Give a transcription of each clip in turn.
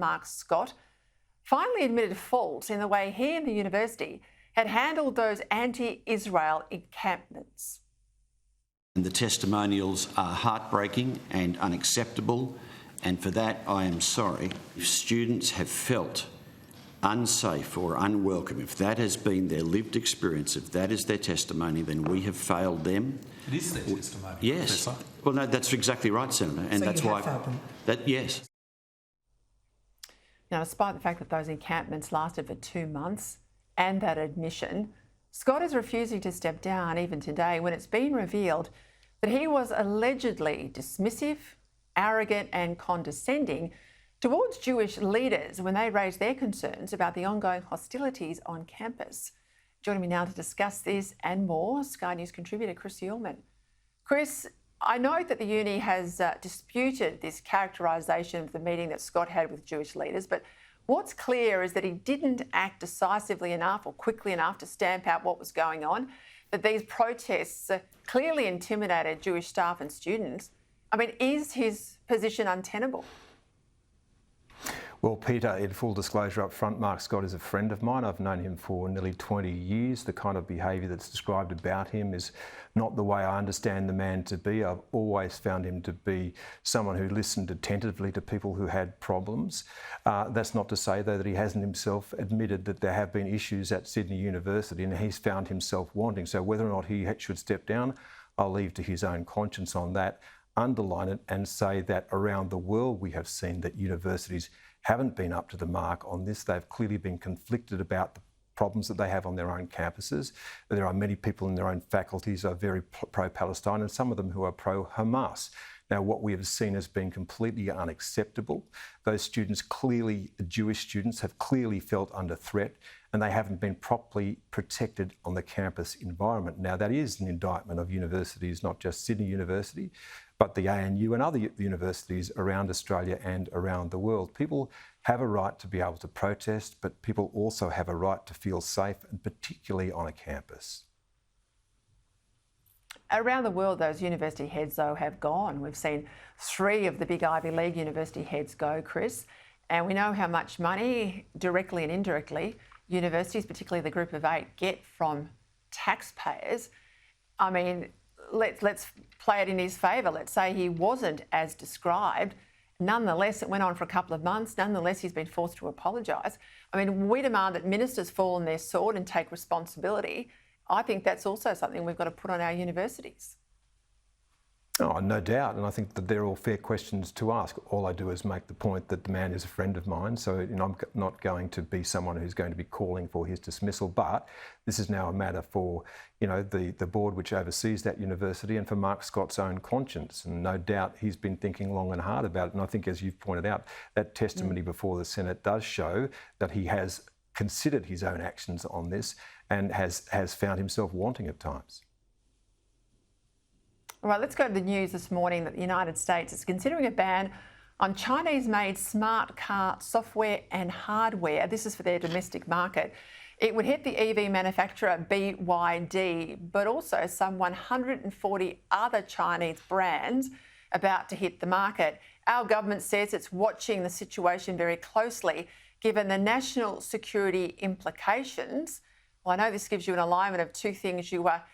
Mark Scott, finally admitted fault in the way he and the university had handled those anti-Israel encampments. And the testimonials are heartbreaking and unacceptable, and for that I am sorry. If students have felt unsafe or unwelcome, if that has been their lived experience, if that is their testimony, then we have failed them. It is their testimony. Yes. Professor. Well, no, that's exactly right, Senator, and So that's you why. have failed them? Yes. Now, despite the fact that those encampments lasted for 2 months and that admission, Scott is refusing to step down even today when it's been revealed that he was allegedly dismissive, arrogant and condescending towards Jewish leaders when they raised their concerns about the ongoing hostilities on campus. Joining me now to discuss this and more, Sky News contributor Chris Uhlmann. Chris, I note that the uni has disputed this characterisation of the meeting that Scott had with Jewish leaders, but what's clear is that he didn't act decisively enough or quickly enough to stamp out what was going on, that these protests clearly intimidated Jewish staff and students. I mean, is his position untenable? Well, Peter, in full disclosure up front, Mark Scott is a friend of mine. I've known him for nearly 20 years. The kind of behaviour that's described about him is not the way I understand the man to be. I've always found him to be someone who listened attentively to people who had problems. That's not to say, though, that he hasn't himself admitted that there have been issues at Sydney University and he's found himself wanting. So whether or not he should step down, I'll leave to his own conscience on that. Underline it and say that around the world we have seen that universities haven't been up to the mark on this. They've clearly been conflicted about the problems that they have on their own campuses. There are many people in their own faculties who are very pro-Palestine and some of them who are pro-Hamas. Now, what we have seen has been completely unacceptable. Those students, clearly Jewish students, have clearly felt under threat and they haven't been properly protected on the campus environment. Now, that is an indictment of universities, not just Sydney University, but the ANU and other universities around Australia and around the world. People have a right to be able to protest, but people also have a right to feel safe, and particularly on a campus. Around the world, those university heads, though, have gone. We've seen 3 of the big Ivy League university heads go, Chris, and we know how much money, directly and indirectly, universities, particularly the Group of 8, get from taxpayers. I mean, let's play it in his favour. Let's say he wasn't as described. Nonetheless, it went on for a couple of months. Nonetheless, he's been forced to apologise. I mean, we demand that ministers fall on their sword and take responsibility. I think that's also something we've got to put on our universities. Oh, no doubt, and I think that they're all fair questions to ask. All I do is make the point that the man is a friend of mine, so I'm not going to be someone who's going to be calling for his dismissal, but this is now a matter for the board which oversees that university and for Mark Scott's own conscience, and no doubt he's been thinking long and hard about it. And I think, as you've pointed out, that testimony before the Senate does show that he has considered his own actions on this and has found himself wanting at times. All right, let's go to the news this morning that the United States is considering a ban on Chinese-made smart car software and hardware. This is for their domestic market. It would hit the EV manufacturer BYD, but also some 140 other Chinese brands about to hit the market. Our government says it's watching the situation very closely, given the national security implications. Well, I know this gives you an alignment of 2 things you are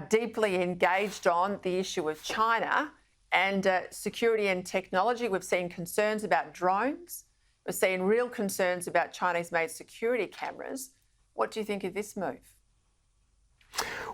deeply engaged on, the issue of China and security and technology. We've seen concerns about drones. We've seen real concerns about Chinese-made security cameras. What do you think of this move?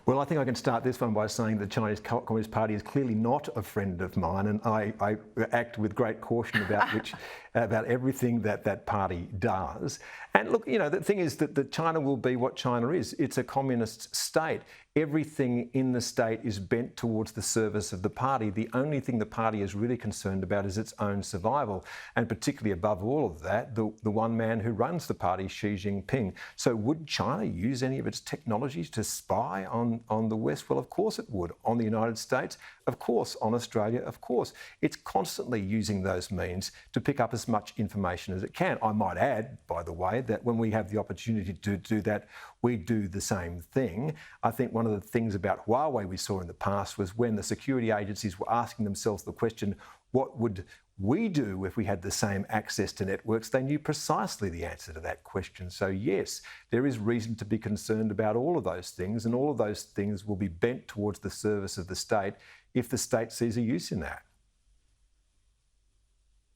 Well, I think I can start this one by saying the Chinese Communist Party is clearly not a friend of mine, and I act with great caution about everything that party does. And look, the thing is that China will be what China is. It's a communist state. Everything in the state is bent towards the service of the party. The only thing the party is really concerned about is its own survival, and particularly above all of that, the one man who runs the party, Xi Jinping. So would China use any of its technologies to spy on the West? Well, of course it would. On the United States, of course. On Australia, of course. It's constantly using those means to pick up as much information as it can. I might add, by the way, that when we have the opportunity to do that, we do the same thing. I think one of the things about Huawei we saw in the past was when the security agencies were asking themselves the question, what would We do if we had the same access to networks. They knew precisely the answer to that question. So yes, there is reason to be concerned about all of those things, and all of those things will be bent towards the service of the state if the state sees a use in that.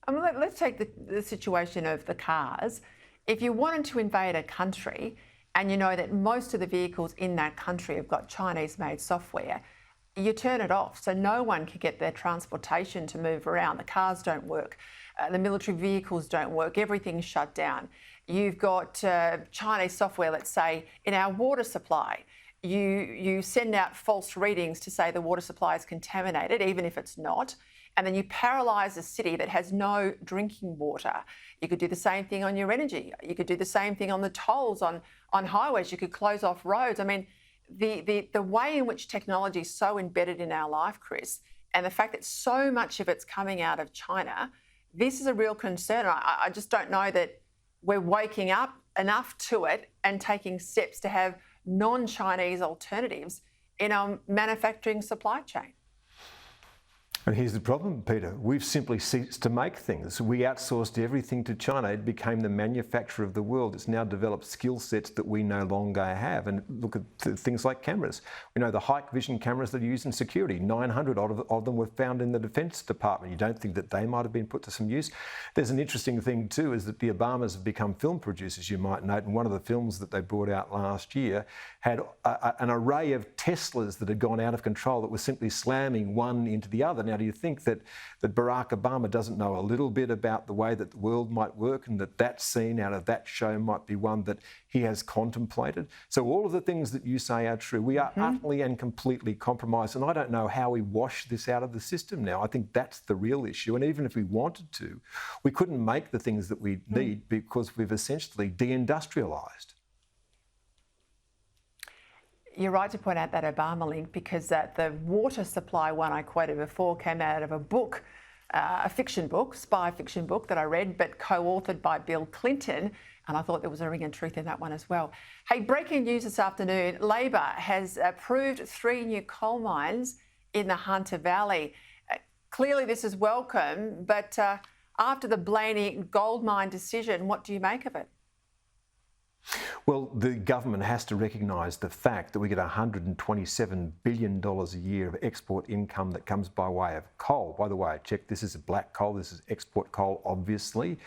Let's take the situation of the cars. If you wanted to invade a country and you know that most of the vehicles in that country have got Chinese-made software, you turn it off so no one can get their transportation to move around. The cars don't work, the military vehicles don't work, everything's shut down. You've got Chinese software, let's say, in our water supply. You send out false readings to say the water supply is contaminated, even if it's not, and then you paralyse a city that has no drinking water. You could do the same thing on your energy. You could do the same thing on the tolls on highways. You could close off roads. I mean, the way in which technology is so embedded in our life, Chris, and the fact that so much of it's coming out of China, this is a real concern. I just don't know that we're waking up enough to it and taking steps to have non-Chinese alternatives in our manufacturing supply chain. And here's the problem, Peter. We've simply ceased to make things. We outsourced everything to China. It became the manufacturer of the world. It's now developed skill sets that we no longer have. And look at things like cameras. We know the high vision cameras that are used in security. 900 of them were found in the Defence Department. You don't think that they might have been put to some use? There's an interesting thing too, is that the Obamas have become film producers, you might note. And one of the films that they brought out last year had an array of Teslas that had gone out of control that were simply slamming one into the other. Now, do you think that Barack Obama doesn't know a little bit about the way that the world might work, and that scene out of that show might be one that he has contemplated? So all of the things that you say are true. We are utterly and completely compromised, and I don't know how we wash this out of the system now. I think that's the real issue, and even if we wanted to, we couldn't make the things that we need because we've essentially deindustrialised. You're right to point out that Obama link, because the water supply one I quoted before came out of a book, a fiction book, spy fiction book that I read, but co-authored by Bill Clinton, and I thought there was a ring of truth in that one as well. Hey, breaking news this afternoon, Labor has approved 3 new coal mines in the Hunter Valley. Clearly this is welcome, but after the Blaney gold mine decision, what do you make of it? Well, the government has to recognise the fact that we get $127 billion a year of export income that comes by way of coal. By the way, check, this is black coal, this is export coal, obviously,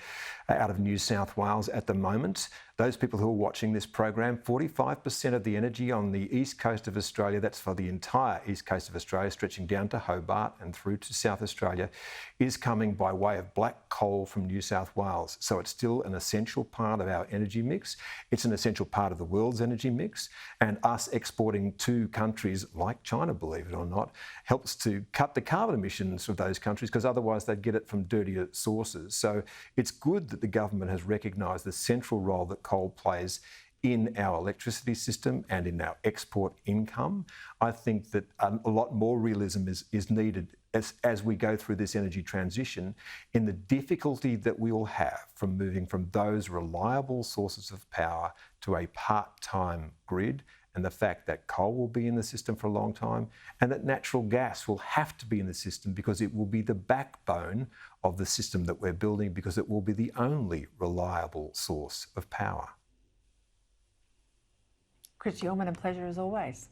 out of New South Wales at the moment. Those people who are watching this program, 45% of the energy on the east coast of Australia, that's for the entire east coast of Australia, stretching down to Hobart and through to South Australia, is coming by way of black coal from New South Wales. So it's still an essential part of our energy mix. It's an essential part of the world's energy mix, and us exporting to countries like China, believe it or not, helps to cut the carbon emissions of those countries, because otherwise they'd get it from dirtier sources. So it's good that the government has recognised the central role that coal plays in our electricity system and in our export income. I think that a lot more realism is needed as we go through this energy transition, in the difficulty that we will have from moving from those reliable sources of power to a part-time grid, and the fact that coal will be in the system for a long time, and that natural gas will have to be in the system because it will be the backbone of the system that we're building, because it will be the only reliable source of power. Chris Yeoman, a pleasure as always.